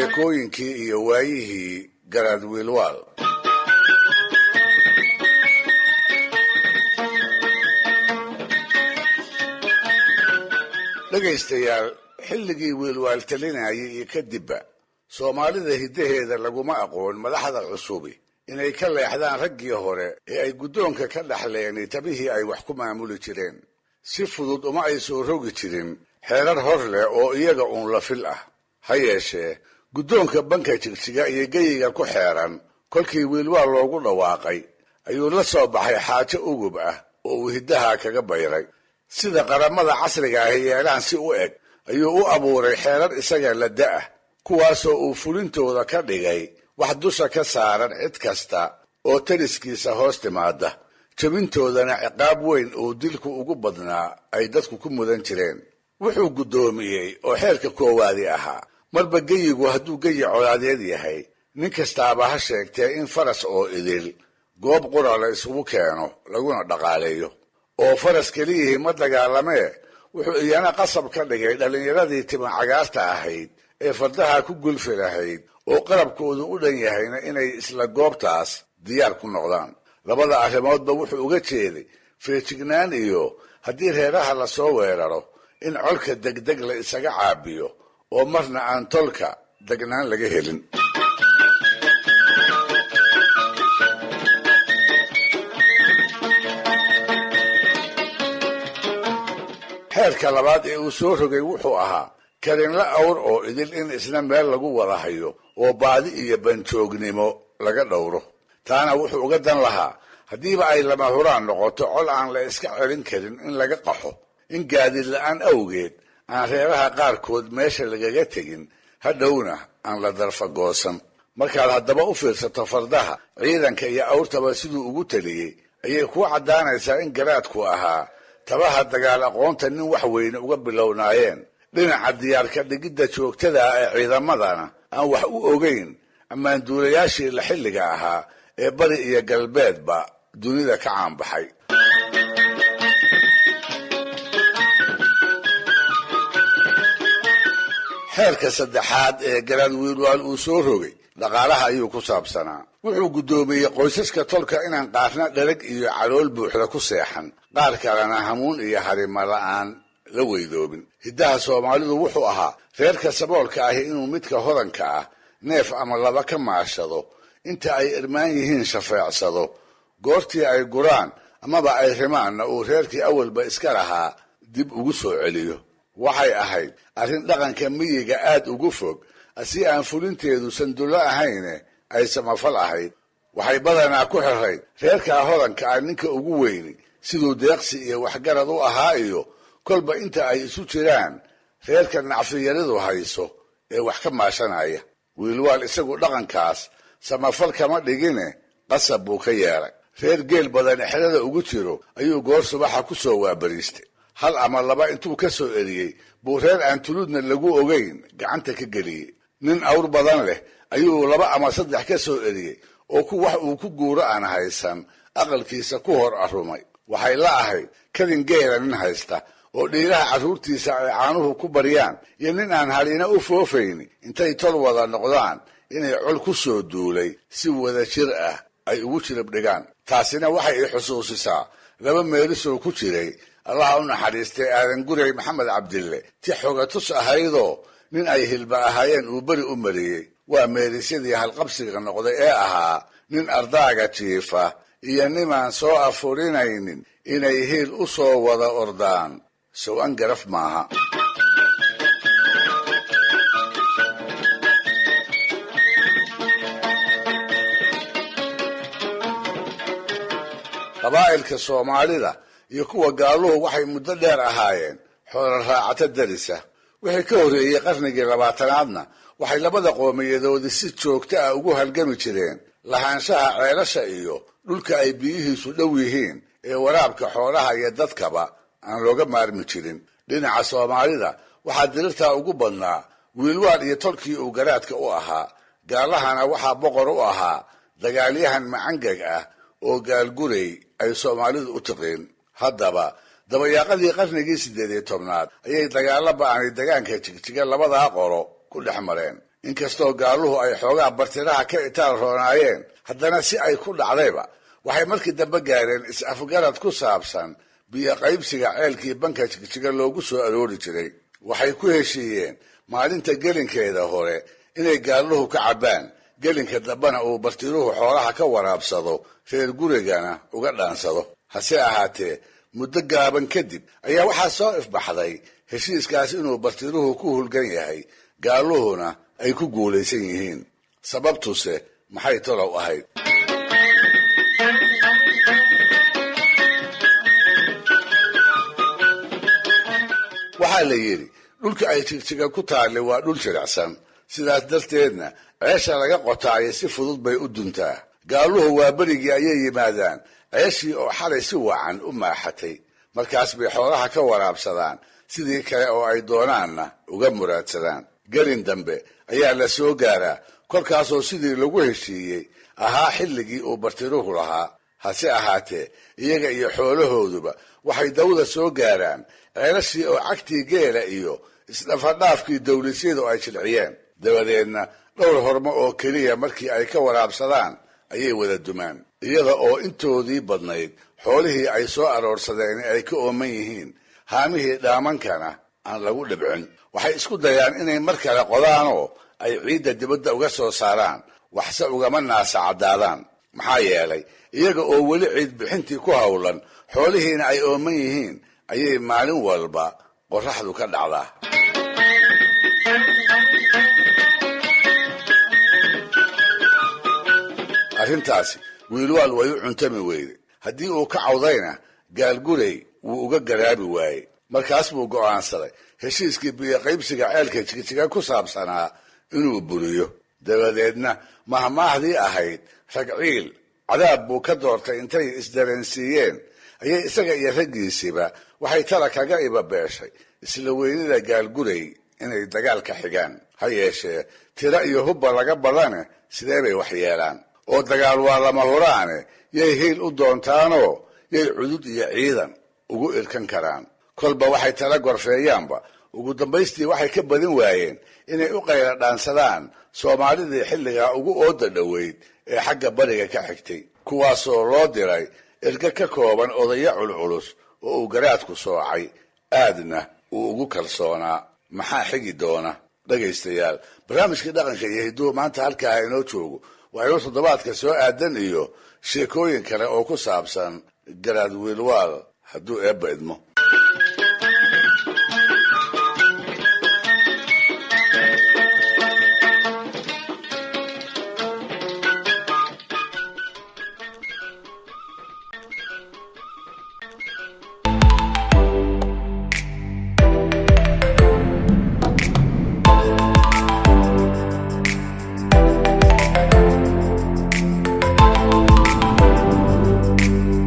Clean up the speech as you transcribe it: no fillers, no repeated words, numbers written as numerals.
sheekooyinkii iyo waayihii garaad wiilwaal. dhegaystayaal, xilligii wiilwaal talinayay iyo kadibba soomaalida hiddaheeda laguma aqoon madaxda cusubi inay ka leexdaan raggii hore ee ay guddoonka ka dhaxleen tabihii ay wax ku maamuli jireen. si fudud uma ay soo rogi jirin xeerar hor leh oo iyaga uun la fil ah. ha yeeshee guddoonka banka jigjiga iyo geyiga ku xeeran kolkii wiilwaal loogu dhawaaqay ayuu la soo baxay xaajo ugub ah oo uu hiddaha kaga bayray. sida qaramada casriga ahi yeelaan si u eg ayuu u abuuray xeerar isaga la da'ah, kuwaasoo uu fulintooda ka dhigay wax dusha ka saaran cid kasta oo taliskiisa hoos timaada, jabintoodana ciqaab weyn oo dilku ugu badnaa ay dadku ku mudan jireen. wuxuu guddoomiyey oo xeerka koowaadi ahaa marba geyigu hadduu geyi colaadeed yahay, nin kastaaba ha sheegtee in faras oo idil goob qura la isugu keeno laguna dhaqaaleeyo. oo faras keliyihii ma dagaalamee wuxuu iyana qasab ka dhigay dhallinyaradii tima cagaarta ahayd ee fardaha ku gulfi lahayd oo qalabkoodu u dhan yahayna inay isla goobtaas diyaar ku noqdaan. labada arrimoodba wuxuu uga jeeday feejignaan iyo haddii reeraha la soo weeraro in colka degdeg la isaga caabiyo oo marna aan tolka degnaan laga helin. xeerka labaad ee uu soo rogay wuxuu ahaa karinla awr oo idil in isna meel lagu wada hayo oo baadi iyo banjoognimo laga dhowro. taana wuxuu uga dan lahaa haddiiba ay lama huraan noqoto col aan la iska celin karin in laga qaxo, in gaadiid la-aan awgeed aan reeraha qaarkood meesha lagaga tegin, hadhowna aan la darfagoosan. markaad haddaba u fiirsato fardaha, ciidanka iyo awrtaba siduu ugu taliyey ayay kuu caddaanaysaa in garaadku ahaa tabaha dagaal aqoonta nin wax weyne uga bilownaayeen. dhinaca diyaarka dhigidda joogtada ah ee ciidamadana aan wax u ogeyn ammaanduulayaashii la xilliga ahaa ee bari iyo galbeedba dunida ka caanbaxay. xeerka saddexaad ee garaad wiilwaal uu soo rogay dhaqaalaha ayuu ku saabsanaa. wuxuu guddoomiyey qoysaska tolka inaan qaarna dherag iyo calool buuxda ku seexan, qaar kalena hamuun iyo harimo la'aan la weydoobin. hiddaha soomaalidu wuxuu ahaa reerka saboolka ahi inuu midka hodanka ah neef ama laba ka maashado, inta ay irmaan yihiin shafeecsado, goortii ay guraan amaba ay rimaanna uu reerkii awalba iska lahaa dib ugu soo celiyo. waxay ahayd arrin dhaqanka miyiga aad ugu fog, si aan fulinteedu sandullo ahayne ay samafal ahayd. waxay badanaa ku xirayd reerkaa hodanka ah ninka ugu weyni siduu deeqsi iyo waxgarad u ahaa iyo kolba inta ay isu jiraan reerka nacfiyaridu hayso ee wax ka maashanaya. wiilwaal isagu dhaqankaas samafal kama dhigine qasab buu ka yeelay. reer geel badan exrada ugu jiro ayuu goor subaxa ku soo waabariistay. hal ama laba intuu ka soo eriyey buu reer aan tuluudna lagu ogeyn gacanta ka geliyey. nin awr badan leh ayuu laba ama saddex ka soo eriyey oo wax uu ku guuro aan haysan aqalkiisa ku hor arumay. waxay la ahayd kadin geela nin haysta oo dhiiraha carruurtiisa ay caanuhu ku baryaan iyo nin aan halina u foofayni intay tol wada noqdaan inay col ku soo duulay si wada jir ah ay ugu jirab dhigaan. taasina waxay i xusuusisaa laba meelisoo ku jiray allaha u naxariistay aadan guray maxamed cabdille ti xogatus ahaydoo nin ay hilba ahaayeen uu beri u mariyey. waa meelisyadii halqabsiga noqday ee ahaa nin ardaaga jiifa iyo nimaan soo afurinaynin inay hiil u soo wada ordaan sow-an garaf maaha. qabaa'ilka soomaalida iyo kuwa gaaluhu waxay muddo dheer ahaayeen xoolo raacato darisa. wixii ka horreeyey qarnigii 20aadna waxay labada qowmiyadoodii si joogto ah ugu halgami jireen lahaanshaha ceelasha iyo dhulka ay biyihiisu dhow yihiin ee waraabka xoolaha iyo dadkaba aan looga maarmi jirin. dhinaca soomaalida waxaa dirirtaa ugu badnaa wiilwaal iyo tolkii uu garaadka u ahaa. gaalahana waxaa boqor u ahaa dagaalyahan macangag ah oo gaalgurey ay soomaalidu u tiqeen. haddaba dabayaaqadii qarnigii 18aad ayay dagaalo ba'ani degaanka jigjiga labadaa qolo ku dhex mareen. inkastoo gaaluhu ay xoogaa bartiraha ka itaal roonaayeen haddana si ay ku dhacdayba waxay markii dambe gaareen is-afgarad ku saabsan biyo qaybsiga ceelkii banka jigjiga loogu soo aroori jiray. waxay ku heshiiyeen maalinta gelinkeeda hore inay gaaluhu ka cabbaan, gelinka dambena uu bartiruhu xoolaha ka waraabsado, reer gurigana uga dhaansado. hase ahaatee muddo gaaban kadib ayaa waxaa soo ifbaxday heshiiskaas inuu bartiruhu ku hulgan yahay, gaaluhuna ay ku guulaysan yihiin. sababtuse maxay tolow ahayd? waxaa la yidhi dhulka ay jigjiga ku taalli waa dhul jilicsan, sidaas darteedna ceesha laga qotaayo si fudud bay u duntaa. gaaluhu waa berigii ayay yimaadaan ceeshii oo xalay si wacan u maaxatay, markaas bay xoolaha ka waraabsadaan, sidii kale oo ay doonaanna uga muraadsadaan. gelin dambe ayaa la soo gaaraa, kolkaasoo sidii lagu heshiiyey ahaa xilligii uu bartiruhu lahaa. hase ahaatee iyaga iyo xoolahooduba waxay dawda soo gaaraan ceelashii oo cagtii geela iyo isdhafadhaafkii dawlisyadu ay jilciyeen. dabadeedna dhowr hormo oo keliya markii ay ka waraabsadaan ayay wada dumaan, iyada oo intoodii badnayd xoolihii ay soo aroorsadeen ay ka ooman yihiin, haamihii dhaamankana aan lagu dhibcin. waxay isku dayaan inay mar kale qodaanoo ay ciidda dibadda uga soo saaraan, waxse ugama naasacadaadaan. maxaa yeelay iyaga oo weli ciid bixintii ku howlan, xoolihiina ay ooman yihiin, ayay maalin walba qorraxdu ka dhacdaa. arrintaasi wiilwaal way u cuntami weyday. haddii uu ka cawdayna gaalgurey wuu uga garaabi waayey. markaas buu go'aansaday heshiiskii biyo qaybsiga ceelka jigjiga ku saabsanaa inuu buriyo. dabadeedna mahmaahdii ahayd ragciil cadaab buu ka doortay intay isdareensiiyeen ayay isaga iyo raggiisiiba waxay tala kaga ibabeeshay isla weynida gaalgurey inay dagaal ka xigaan. ha yeeshee tiro iyo hubba laga badane sidee bay wax yeelaan? oo dagaal waa lama huraane yay hiil u doontaanoo yay cudud iyo ciidan ugu irkan karaan. kolba waxay tala gorfeeyaanba ugu dambaystii waxay ka badin waayeen inay u qayla dhaansadaan soomaalidii xilligaa ugu ooda dhoweyd ee xagga bariga ka xigtay, kuwaasoo loo diray erga ka kooban odaya culculus oo uu garaadku soocay, aadna uu ugu kalsoonaa. maxaa xigi doona? dhegaystayaal, barnaamijkii dhaqanka iyo hidduhu maanta halkaa inoo joogo. waa inuu toddobaadka soo aadan iyo sheekooyin kale oo ku saabsan garaad wiilwaal hadduu eebba idmo.